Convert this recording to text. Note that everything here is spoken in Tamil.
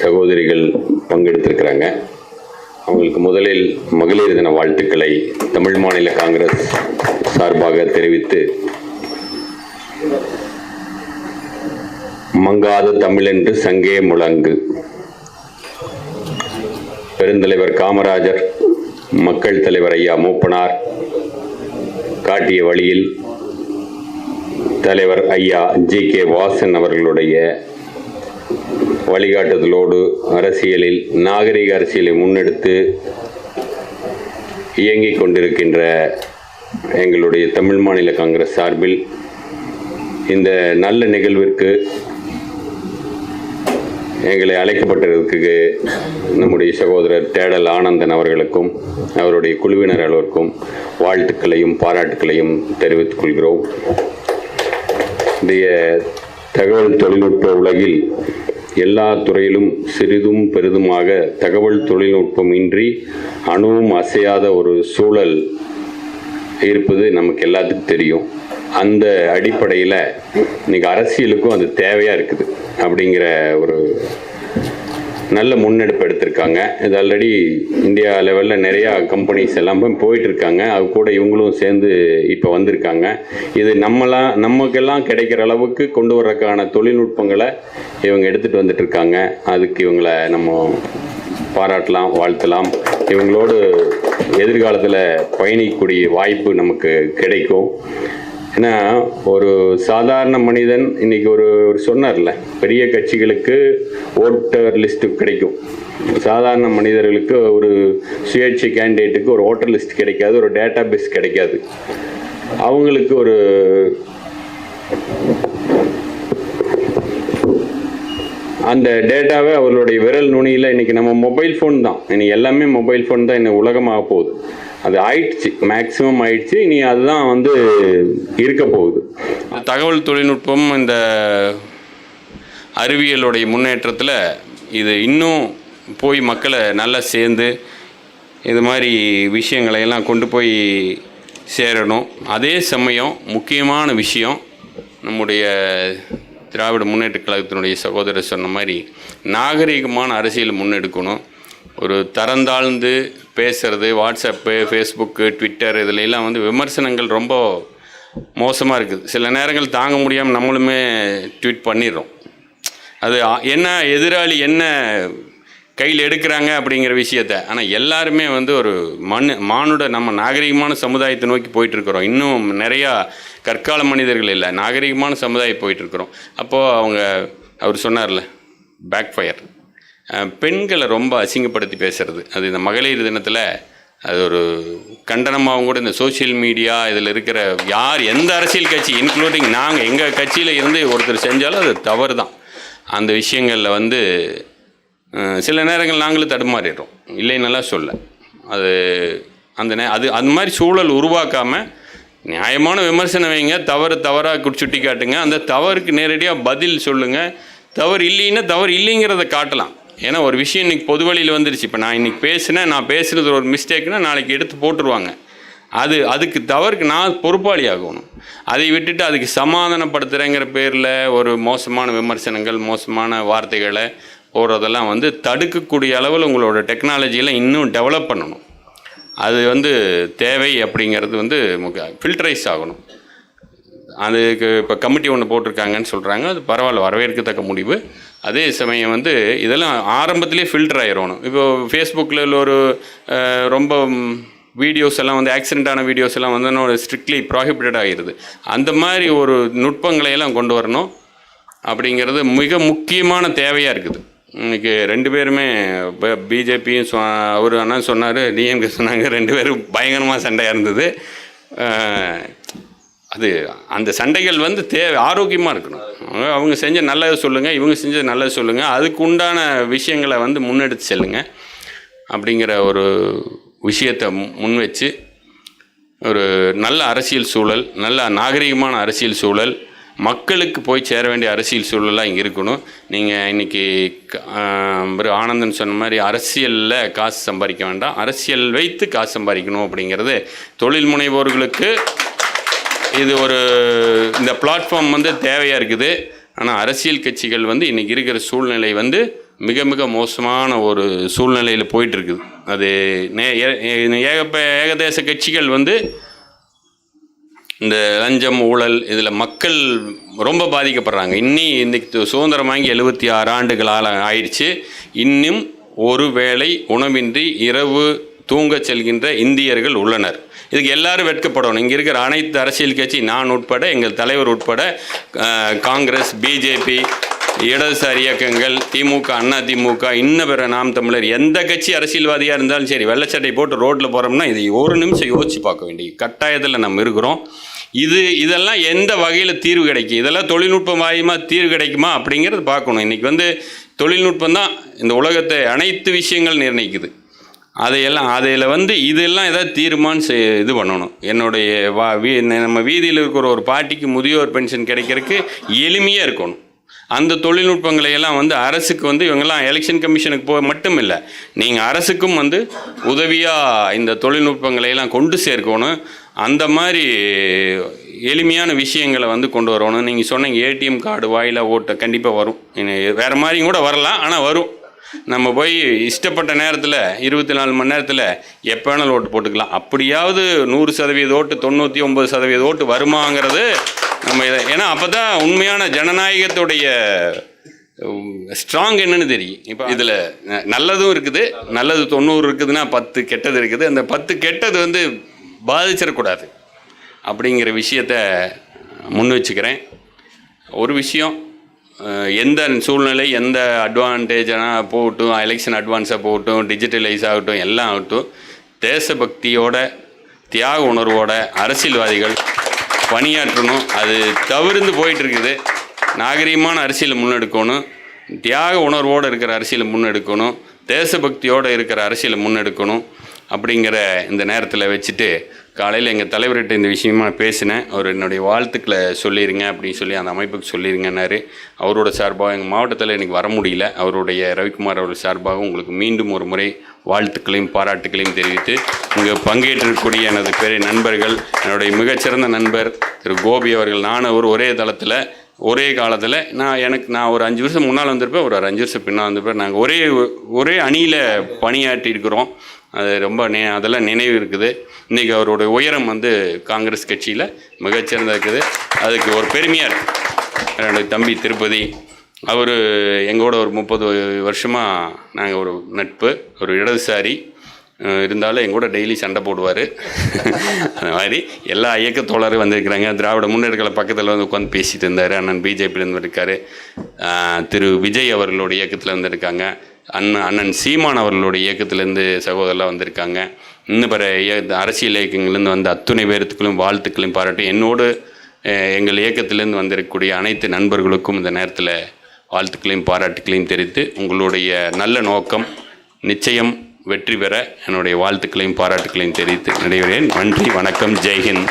சகோதரிகள் பங்கெடுத்திருக்கிறாங்க. அவங்களுக்கு முதலில் மகளிர் தின வாழ்த்துக்களை தமிழ் மாநில காங்கிரஸ் சார்பாக தெரிவித்து, மங்காத தமிழென்று சங்கே முழங்கு. பெருந்தலைவர் காமராஜர், மக்கள் தலைவர் ஐயா மூப்பனார் காட்டிய வழியில் தலைவர் ஐயா ஜி.கே. வாசன் அவர்களுடைய வழிகாட்டுதலோடு அரசியலில் நாகரிக அரசியலை முன்னெடுத்து இயங்கிக் கொண்டிருக்கின்ற எங்களுடைய தமிழ் மாநில காங்கிரஸ் சார்பில் இந்த நல்ல நிகழ்விற்கு எங்களை அழைக்கப்பட்டதற்கு நம்முடைய சகோதரர் தேடல் ஆனந்தன் அவர்களுக்கும் அவருடைய குழுவினர் அனைவருக்கும் வாழ்த்துக்களையும் பாராட்டுக்களையும் தெரிவித்துக் கொள்கிறோம். இன்றைய தகவல் தொழில்நுட்ப உலகில் எல்லா துறையிலும் சிறிதும் பெரிதுமாக தகவல் தொழில்நுட்பம் இன்றி அணுவும் அசையாத ஒரு சூழல் இருப்பது நமக்கு எல்லாத்துக்கும் தெரியும். அந்த அடிப்படையில் இன்னைக்கு அரசியலுக்கும் அது தேவையாக இருக்குது அப்படிங்கிற ஒரு நல்ல முன்னெடுப்பு எடுத்திருக்காங்க. இது ஆல்ரெடி இந்தியா லெவலில் நிறையா கம்பெனிஸ் எல்லாமே போயிட்டுருக்காங்க. அது கூட இவங்களும் சேர்ந்து இப்போ வந்திருக்காங்க. இது நமக்கெல்லாம் கிடைக்கிற அளவுக்கு கொண்டு வர்றதுக்கான தொழில்நுட்பங்களை இவங்க எடுத்துகிட்டு வந்துட்டுருக்காங்க. அதுக்கு இவங்களை நம்ம பாராட்டலாம், வாழ்த்தலாம். இவங்களோடு எதிர்காலத்தில் பயணிக்கக்கூடிய வாய்ப்பு நமக்கு கிடைக்கும். ஏன்னா ஒரு சாதாரண மனிதன் இன்னைக்கு ஒரு சொன்னார்ல, பெரிய கட்சிகளுக்கு ஓட்டர் லிஸ்ட்டு கிடைக்கும், சாதாரண மனிதர்களுக்கு ஒரு சுயேட்சை கேண்டிடேட்டுக்கு ஒரு ஓட்டர் லிஸ்ட் கிடைக்காது, ஒரு டேட்டா பேஸ் கிடைக்காது. அவங்களுக்கு ஒரு அந்த டேட்டாவை அவர்களுடைய விரல் நுனியில் இன்றைக்கி நம்ம மொபைல் ஃபோன் தான், இன்னைக்கு எல்லாமே மொபைல் ஃபோன் தான் இன்னும் உலகமாக போகுது. அது ஆயிடுச்சு, மேக்சிமம் ஆயிடுச்சு. இனி அதுதான் இருக்க போகுது. தகவல் தொழில்நுட்பம் இந்த அறிவியலுடைய முன்னேற்றத்தில் இது இன்னும் போய் மக்களை நல்லா சேர்ந்து இது மாதிரி விஷயங்களையெல்லாம் கொண்டு போய் சேரணும். அதே சமயம் முக்கியமான விஷயம், நம்முடைய திராவிட முன்னேற்ற கழகத்தினுடைய சகோதரர் சொன்ன மாதிரி நாகரிகமான அரசியல் முன்னெடுக்கணும். ஒரு தரந்தாழ்ந்து பேசுகிறது, வாட்ஸ்அப்பு, ஃபேஸ்புக்கு, ட்விட்டர் இதிலெல்லாம் விமர்சனங்கள் ரொம்ப மோசமாக இருக்குது. சில நேரங்கள் தாங்க முடியாமல் நம்மளுமே ட்வீட் பண்ணிடுறோம். அது என்ன எதிராளி என்ன கையில் எடுக்கிறாங்க அப்படிங்கிற விஷயத்த. ஆனால் எல்லாருமே ஒரு நம்ம நாகரிகமான சமுதாயத்தை நோக்கி போயிட்டுருக்குறோம். இன்னும் நிறையா கற்கால மனிதர்கள் இல்லை, நாகரிகமான சமுதாயம் போயிட்டுருக்குறோம். அப்போது அவர் சொன்னார்ல, பேக் ஃபயர், பெண்களை ரொம்ப அசிங்கப்படுத்தி பேசுகிறது. அது இந்த மகளிர் தினத்தில் அது ஒரு கண்டனமாகவும் கூட இந்த சோஷியல் மீடியா இதில் இருக்கிற எந்த அரசியல் கட்சி இன்க்ளூடிங் நாங்கள் எங்கள் கட்சியில் இருந்து ஒருத்தர் செஞ்சாலும் அது தவறு தான். அந்த விஷயங்களில் சில நேரங்கள் நாங்களும் தடுமாறிடுறோம், இல்லைன்னெல்லா சொல்ல. அது அந்த மாதிரி சூழல் உருவாக்காமல் நியாயமான விமர்சனம் வைங்க, தவறாக சுட்டி காட்டுங்க, அந்த தவறுக்கு நேரடியாக பதில் சொல்லுங்கள். தவறு இல்லைன்னா தவறு இல்லைங்கிறத காட்டலாம். ஏன்னா ஒரு விஷயம் இன்றைக்கி பொது வழியில் வந்துருச்சு. இப்போ நான் இன்றைக்கி நான் பேசுகிறது ஒரு மிஸ்டேக்னா நாளைக்கு எடுத்து போட்டுருவாங்க. அதுக்கு தவறுக்கு நான் பொறுப்பாளி ஆகணும். அதை விட்டுட்டு அதுக்கு சமாதானப்படுத்துகிறேங்கிற பேரில் ஒரு மோசமான விமர்சனங்கள், மோசமான வார்த்தைகளை போடுறதெல்லாம் தடுக்கக்கூடிய அளவில் உங்களோட டெக்னாலஜியில் இன்னும் டெவலப் பண்ணணும். அது தேவை அப்படிங்கிறது ஃபில்டரைஸ் ஆகணும். அதுக்கு இப்போ கமிட்டி ஒன்று போட்டிருக்காங்கன்னு சொல்கிறாங்க. அது பரவாயில்ல, வரவேற்கத்தக்க முடிவு. அதே சமயம் இதெல்லாம் ஆரம்பத்திலே ஃபில்டர் ஆகிடணும். இப்போது ஃபேஸ்புக்கில் ஒரு ரொம்ப வீடியோஸ் எல்லாம் ஆக்சிடெண்ட்டான வீடியோஸ் எல்லாம் ஸ்ட்ரிக்ட்லி ப்ராஹிபிட்டட் ஆகிடுது. அந்த மாதிரி ஒரு நுட்பங்களையெல்லாம் கொண்டு வரணும் அப்படிங்கிறது மிக முக்கியமான தேவையாக இருக்குது. இன்றைக்கி ரெண்டு பேருமே பிஜேபியும் அவர் அண்ணா சொன்னார், டிஎம்கே சொன்னாங்க, ரெண்டு பேரும் பயங்கரமாக சண்டையாக இருந்தது. அந்த சண்டைகள் தேவை ஆரோக்கியமாக இருக்கணும். அவங்க செஞ்ச நல்லதை சொல்லுங்கள், இவங்க செஞ்ச நல்லதை சொல்லுங்கள், அதுக்கு உண்டான விஷயங்களை முன்னெடுத்து செல்லுங்கள் அப்படிங்கிற ஒரு விஷயத்தை முன் வச்சு ஒரு நல்ல அரசியல் சூழல், நல்ல நாகரிகமான அரசியல் சூழல், மக்களுக்கு போய் சேர வேண்டிய அரசியல் சூழலாக இங்கே இருக்கணும். நீங்கள் இன்றைக்கி ஆனந்தன் சொன்ன மாதிரி அரசியலில் காசு சம்பாதிக்க வேண்டாம், அரசியல் வைத்து காசு சம்பாதிக்கணும் அப்படிங்கிறது தொழில் முனைவோர்களுக்கு இது இந்த பிளாட்ஃபார்ம் தேவையாக இருக்குது. ஆனால் அரசியல் கட்சிகள் இன்றைக்கி இருக்கிற சூழ்நிலை மிக மிக மோசமான ஒரு சூழ்நிலையில் போயிட்டுருக்குது. அது ஏகதேச கட்சிகள் வந்து இந்த லஞ்சம் ஊழல் இதில் மக்கள் ரொம்ப பாதிக்கப்படுறாங்க. இன்றைக்கி சுதந்திரம் வாங்கி 76 ஆண்டுகளால் ஆயிடுச்சு. இன்னும் ஒரு வேளை உணவின்றி இரவு தூங்க செல்கின்ற இந்தியர்கள் உள்ளனர். இதுக்கு எல்லாரும் வெட்கப்படணும். இங்கே இருக்கிற அனைத்து அரசியல் கட்சி, நான் உட்பட, எங்கள் தலைவர் உட்பட, காங்கிரஸ், பிஜேபி, இடதுசாரி இயக்கங்கள், திமுக, அண்ணா திமுக, இன்னும் பிற நாம் தமிழர், எந்த கட்சி அரசியல்வாதியாக இருந்தாலும் சரி, வெள்ளச்சட்டை போட்டு ரோட்டில் போகிறோம்னா இது ஒரு நிமிஷம் யோசித்து பார்க்க வேண்டிய கட்டாயத்தில் நம்ம இருக்கிறோம். இதெல்லாம் எந்த வகையில் தீர்வு கிடைக்கும்? இதெல்லாம் தொழில்நுட்பம் வாயிமாக தீர்வு கிடைக்குமா அப்படிங்கிறது பார்க்கணும். இன்றைக்கி வந்து தொழில்நுட்பம் தான் இந்த உலகத்தை அனைத்து விஷயங்கள் நிர்ணயிக்குது. அதில் வந்து இதெல்லாம் ஏதாவது தீர்மானம் இது பண்ணணும். என்னுடைய நம்ம வீதியில் இருக்கிற ஒரு பாட்டிக்கு முதியோர் பென்ஷன் கிடைக்கிறதுக்கு எளிமையாக இருக்கணும். அந்த தொழில்நுட்பங்களை எல்லாம் வந்து அரசுக்கு வந்து இவங்கெல்லாம் எலெக்ஷன் கமிஷனுக்கு மட்டும் இல்லை, நீங்கள் அரசுக்கும் வந்து உதவியாக இந்த தொழில்நுட்பங்களை எல்லாம் கொண்டு சேர்க்கணும். அந்த மாதிரி எளிமையான விஷயங்களை வந்து கொண்டு வரணும். நீங்கள் சொன்னீங்க ஏடிஎம் கார்டு வாயிலாக ஓட்ட கண்டிப்பாக வரும். வேறு மாதிரியும் கூட வரலாம், ஆனால் வரும். நம்ம போய் இஷ்டப்பட்ட நேரத்தில் 24 மணி நேரத்தில் எப்போ வேணாலும் ஓட்டு போட்டுக்கலாம். அப்படியாவது 100% ஓட்டு, 99% ஓட்டு வருமாங்கிறது நம்ம ஏன்னா அப்போ தான் உண்மையான ஜனநாயகத்துடைய ஸ்ட்ராங் என்னன்னு தெரியும். இப்போ இதில் நல்லதும் இருக்குது, நல்லது 90 இருக்குதுன்னா 10 கெட்டது இருக்குது. அந்த 10 கெட்டது வந்து பாதிச்சிடக்கூடாது அப்படிங்கிற விஷயத்தை முன் வச்சுக்கிறேன். ஒரு விஷயம், எந்த சூழ்நிலை, எந்த அட்வான்டேஜாக போகட்டும், எலெக்ஷன் அட்வான்ஸாக போகட்டும், டிஜிட்டலைஸ் ஆகட்டும், எல்லாம் ஆகட்டும், தேசபக்தியோட தியாக உணர்வோட அரசியல்வாதிகள் பணியாற்றணும். அது தவிர்த்து போயிட்டுருக்குது. நாகரீகமான அரசியலை முன்னெடுக்கணும், தியாக உணர்வோடு இருக்கிற அரசியலை முன்னெடுக்கணும், தேசபக்தியோடு இருக்கிற அரசியலை முன்னெடுக்கணும். அப்படிங்கிற இந்த நேரத்தில் வச்சுட்டு காலையில் எங்கள் தலைவர்கிட்ட இந்த விஷயமா பேசினேன். அவர் என்னுடைய வாழ்த்துக்களை சொல்லிடுங்க அப்படின்னு சொல்லி அந்த அமைப்புக்கு சொல்லிடுங்கன்னாரு. அவரோட சார்பாக எங்கள் மாவட்டத்தில் இன்றைக்கி வர முடியல. அவருடைய ரவிக்குமார் அவர்கள் சார்பாக உங்களுக்கு மீண்டும் ஒரு முறை வாழ்த்துக்களையும் பாராட்டுக்களையும் தெரிவித்து, இங்கே பங்கேற்றிருக்கக்கூடிய எனது பெரிய நண்பர்கள், என்னுடைய மிகச்சிறந்த நண்பர் திரு கோபி அவர்கள், நான் அவர் ஒரே தளத்தில் ஒரே காலத்தில் நான் ஒரு 5 வருஷம் முன்னால் வந்திருப்பேன், ஒரு 5 வருஷம் பின்னால் வந்திருப்பேன். நாங்கள் ஒரே அணியில் பணியாற்றி இருக்கிறோம். அது ரொம்ப அதெல்லாம் நினைவு இருக்குது. இன்றைக்கி அவருடைய உயரம் வந்து காங்கிரஸ் கட்சியில் மிகச்சிறந்த இருக்குது. அதுக்கு ஒரு பெருமையாக இருக்குது. என்னுடைய தம்பி திருப்பதி, அவர் எங்களோட ஒரு 30 வருஷமாக நாங்கள் ஒரு நட்பு. ஒரு இடதுசாரி இருந்தாலும் எங்கூட டெய்லி சண்டை போடுவார். அந்த மாதிரி எல்லா இயக்க தோழரும் வந்திருக்கிறாங்க. திராவிட முன்னேற்ற பக்கத்தில் வந்து உட்காந்து பேசிகிட்டு இருந்தார். அண்ணன் பிஜேபியிலேருந்து இருக்கார். திரு விஜய் அவர்களுடைய இயக்கத்தில் வந்திருக்காங்க. அண்ணன் சீமான் அவர்களுடைய இயக்கத்திலேருந்து சகோதரலாம் வந்திருக்காங்க. இன்னும் பிற அரசியல் இயக்கங்கள்லேருந்து வந்த அத்துணை பேர்த்துக்களும் வாழ்த்துக்களையும் பாராட்டி, என்னோடு எங்கள் இயக்கத்திலேருந்து வந்திருக்கக்கூடிய அனைத்து நண்பர்களுக்கும் இந்த நேரத்தில் வாழ்த்துக்களையும் பாராட்டுக்களையும் தெரிவித்து, உங்களுடைய நல்ல நோக்கம் நிச்சயம் வெற்றி பெற என்னுடைய வாழ்த்துக்களையும் பாராட்டுக்களையும் தெரிவித்து நடைபெறுகிறேன். நன்றி, வணக்கம், ஜெய்ஹிந்த்.